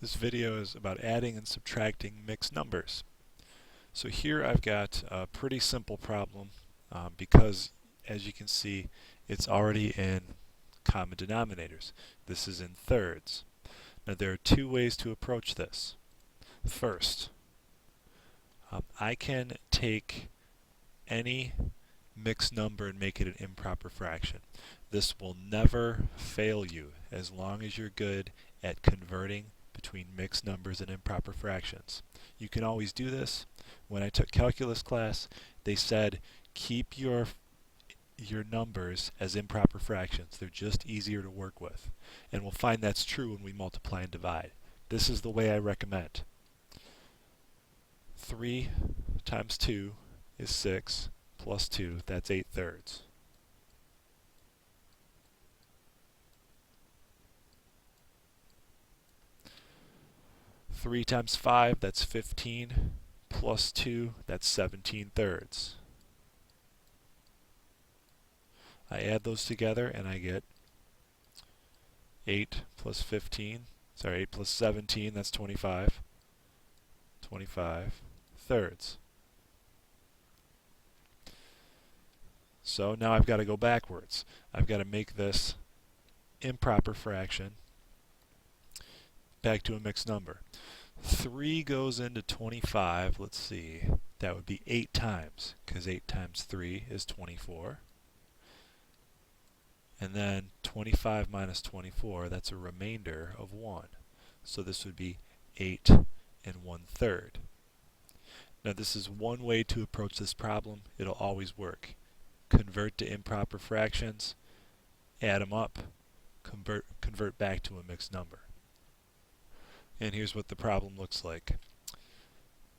This video is about adding and subtracting mixed numbers. So here I've got a pretty simple problem because, as you can see, it's already in common denominators. This is in thirds. Now there are two ways to approach this. First, I can take any mixed number and make it an improper fraction. This will never fail you as long as you're good at converting between mixed numbers and improper fractions. You can always do this. When I took calculus class, they said keep your numbers as improper fractions. They're just easier to work with. And we'll find that's true when we multiply and divide. This is the way I recommend. 3 times 2 is 6 plus 2, that's 8 thirds. Three times 5, that's 15, plus 2, that's 17 thirds. I add those together and I get 8 plus 8 plus 17, that's 25. 25 thirds. So now I've got to go backwards. I've got to make this improper fraction back to a mixed number. 3 goes into 25, let's see, that would be 8 times, because 8 times 3 is 24. And then 25 minus 24, that's a remainder of 1. So this would be 8 and 1/3. Now this is one way to approach this problem. It'll always work. Convert to improper fractions, add them up, convert back to a mixed number. And here's what the problem looks like.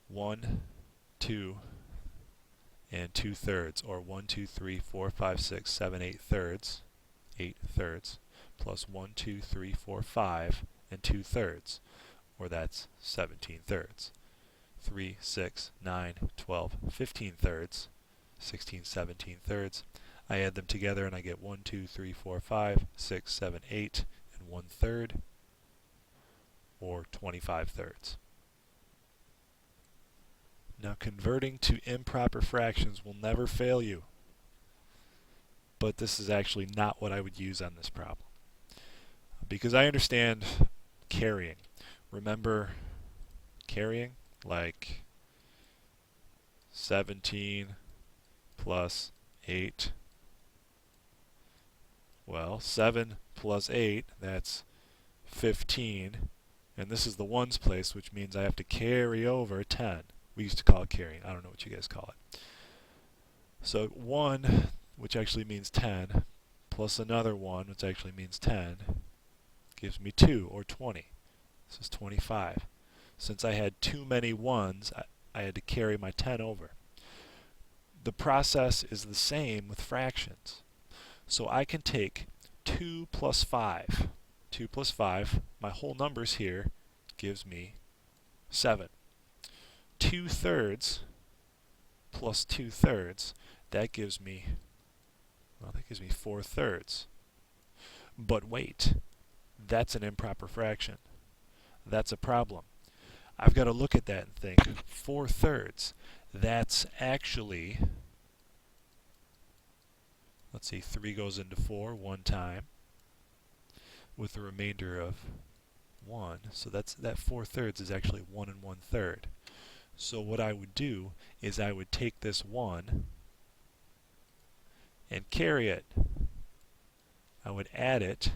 1, 2, and 2/3, or 1, 2, 3, 4, 5, 6, 7, 8 thirds, 8 thirds, plus 1, 2, 3, 4, 5, and 2/3, or that's 17 thirds. 3, 6, 9, 12, 15 thirds, 16, 17 thirds. I add them together and I get 1, 2, 3, 4, 5, 6, 7, 8, and 1/3, or 25 thirds. Now converting to improper fractions will never fail you, but this is actually not what I would use on this problem. Because I understand carrying. Remember carrying? Like 17 plus 8. Well, 7 plus 8, that's 15. And this is the ones place, which means I have to carry over 10. We used to call it carrying. I don't know what you guys call it. So 1, which actually means 10, plus another 1, which actually means 10, gives me 2, or 20. This is 25. Since I had too many 1s, I had to carry my 10 over. The process is the same with fractions. So I can take 2 plus 5. 2 plus 5, my whole numbers here, gives me 7. 2/3 plus 2/3, that gives me 4 thirds. But wait, that's an improper fraction. That's a problem. I've got to look at that and think, 4 thirds, that's actually, let's see, 3 goes into 4 one time, with a remainder of 1. So that 4 thirds is actually 1 and 1/3. So what I would do is I would take this 1 and carry it. I would add it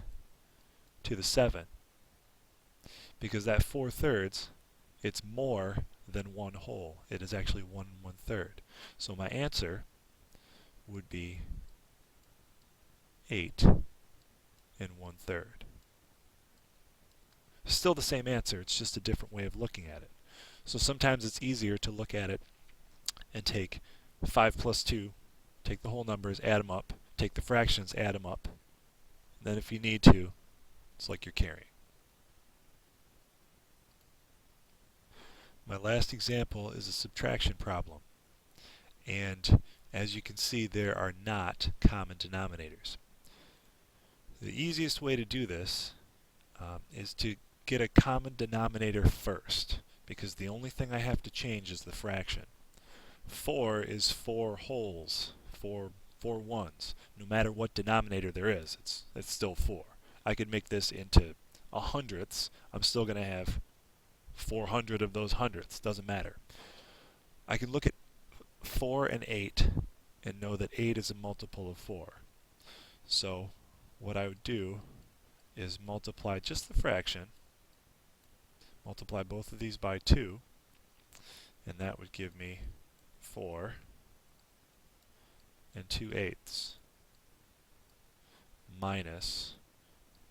to the 7. Because that 4 thirds, it's more than 1 whole. It is actually 1 and 1/3. So my answer would be 8 and 1/3. Still the same answer, it's just a different way of looking at it. So sometimes it's easier to look at it and take 5 plus 2, take the whole numbers, add them up, take the fractions, add them up. And then if you need to, it's like you're carrying. My last example is a subtraction problem. And as you can see, there are not common denominators. The easiest way to do this is to get a common denominator first, because the only thing I have to change is the fraction. 4 is 4 wholes, four ones. No matter what denominator there is, it's still 4. I could make this into a hundredths. I'm still going to have 400 of those hundredths. Doesn't matter. I can look at 4 and 8 and know that 8 is a multiple of 4. So what I would do is multiply just the fraction, multiply both of these by 2, and that would give me 4 and 2/8 minus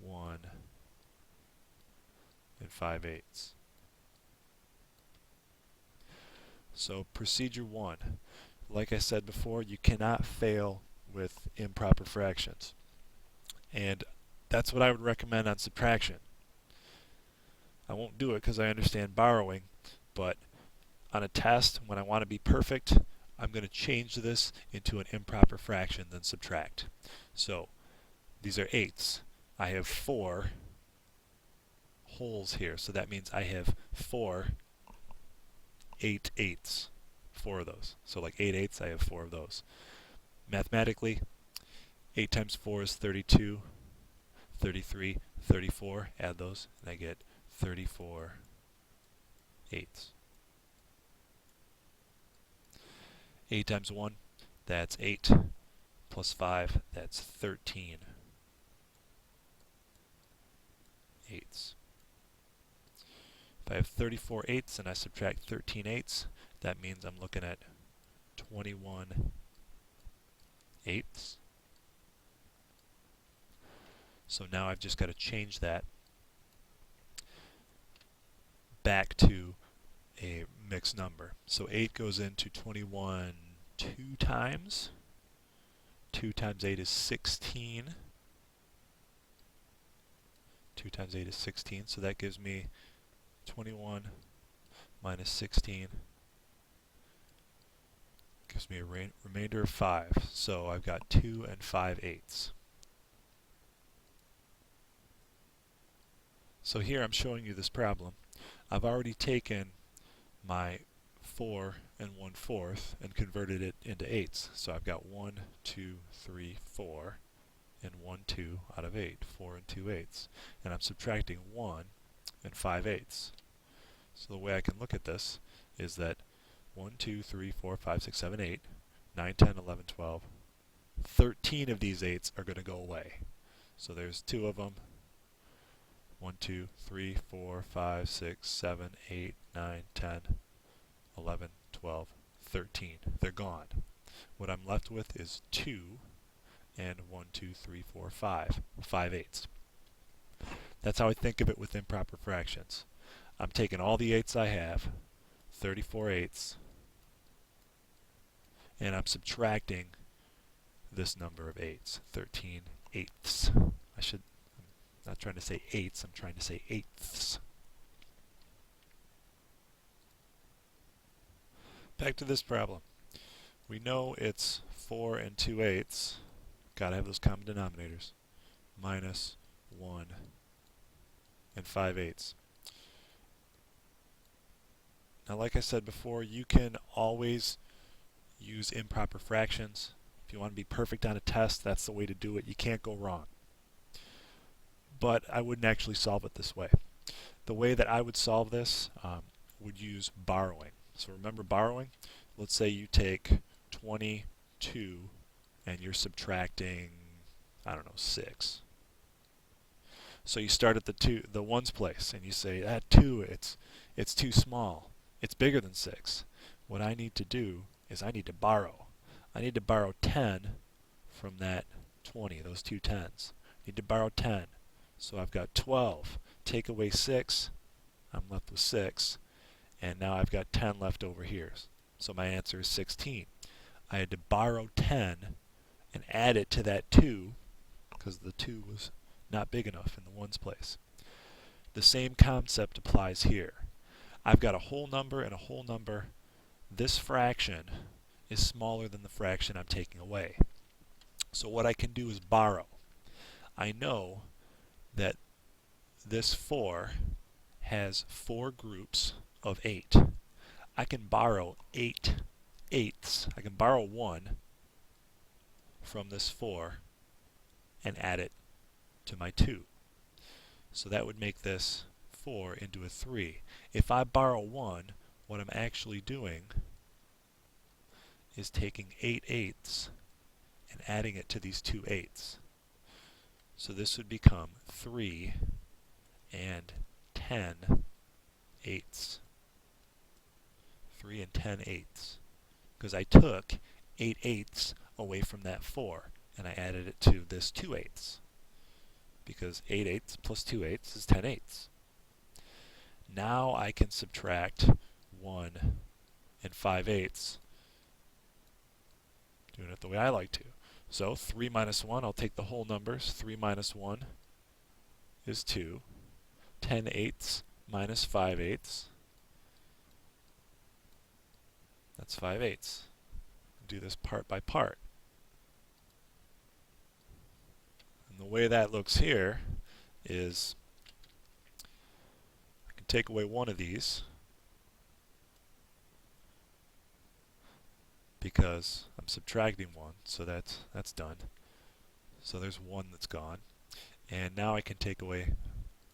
1 and 5/8. So procedure 1. Like I said before, you cannot fail with improper fractions. And that's what I would recommend on subtraction. I won't do it because I understand borrowing, but on a test, when I want to be perfect, I'm going to change this into an improper fraction, then subtract. So these are eighths. I have 4 wholes here, so that means I have 4 8/8. 4 of those. So like 8/8, I have 4 of those. Mathematically, 8 times 4 is 32, 33, 34. Add those, and I get 34/8. 8 times 1, that's 8, plus 5, that's 13/8. If I have 34/8 and I subtract 13/8, that means I'm looking at 21/8. So now I've just got to change that back to a mixed number. So 8 goes into 21 2 times. 2 times 8 is 16. 2 times 8 is 16, so that gives me 21 minus 16 gives me a remainder of 5. So I've got 2 and 5/8. So here I'm showing you this problem. I've already taken my 4 and 1/4 and converted it into eighths. So I've got 1, 2, 3, 4, and 1, 2 out of 8, 4 and 2/8. And I'm subtracting 1 and 5/8. So the way I can look at this is that 1, 2, 3, 4, 5, 6, 7, 8, 9, 10, 11, 12, 13 of these 8s are going to go away. So there's 2 of them. 1, 2, 3, 4, 5, 6, 7, 8, 9, 10, 11, 12, 13. They're gone. What I'm left with is 2 and 1, 2, 3, 4, 5. 5/8. That's how I think of it with improper fractions. I'm taking all the 8s I have, 34/8, and I'm subtracting this number of 8s, 13/8. I'm not trying to say 8s, I'm trying to say eighths. Back to this problem. We know it's 4 and 2/8. Got to have those common denominators. Minus 1 and 5/8. Now, like I said before, you can always use improper fractions. If you want to be perfect on a test, that's the way to do it. You can't go wrong. But I wouldn't actually solve it this way. The way that I would solve this would use borrowing. So remember borrowing? Let's say you take 22 and you're subtracting, I don't know, 6. So you start at the ones place and you say, that 2, it's too small. It's bigger than 6. What I need to do is I need to borrow. I need to borrow 10 from that 20, those two 10s. I need to borrow 10. So I've got 12. Take away 6, I'm left with 6. And now I've got 10 left over here. So my answer is 16. I had to borrow 10 and add it to that 2 because the 2 was not big enough in the ones place. The same concept applies here. I've got a whole number and a whole number. This fraction is smaller than the fraction I'm taking away. So what I can do is borrow. I know that this 4 has 4 groups of 8. I can borrow 8 eighths. I can borrow 1 from this 4 and add it to my 2. So that would make this 4 into a 3. If I borrow 1, what I'm actually doing is taking 8 eighths and adding it to these 2 eighths. So this would become 3 and 10 eighths. 3 and 10 eighths. Because I took 8 eighths away from that 4 and I added it to this 2 eighths. Because 8 eighths plus 2 eighths is 10 eighths. Now I can subtract 1 and 5 eighths, doing it the way I like to. So 3 minus 1, I'll take the whole numbers. 3 minus 1 is 2. 10 eighths minus 5 eighths, that's 5 eighths. Do this part by part. And the way that looks here is I can take away one of these because I'm subtracting 1, so that's done. So there's 1 that's gone. And now I can take away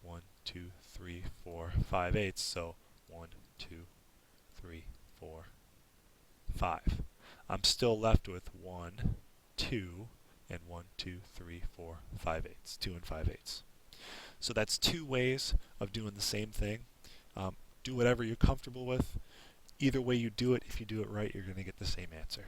1, 2, 3, 4, 5 eighths. So 1, 2, 3, 4, 5. I'm still left with 1, 2, and 1, 2, 3, 4, 5 eighths. 2 and 5 eighths. So that's 2 ways of doing the same thing. Do whatever you're comfortable with. Either way you do it, if you do it right, you're going to get the same answer.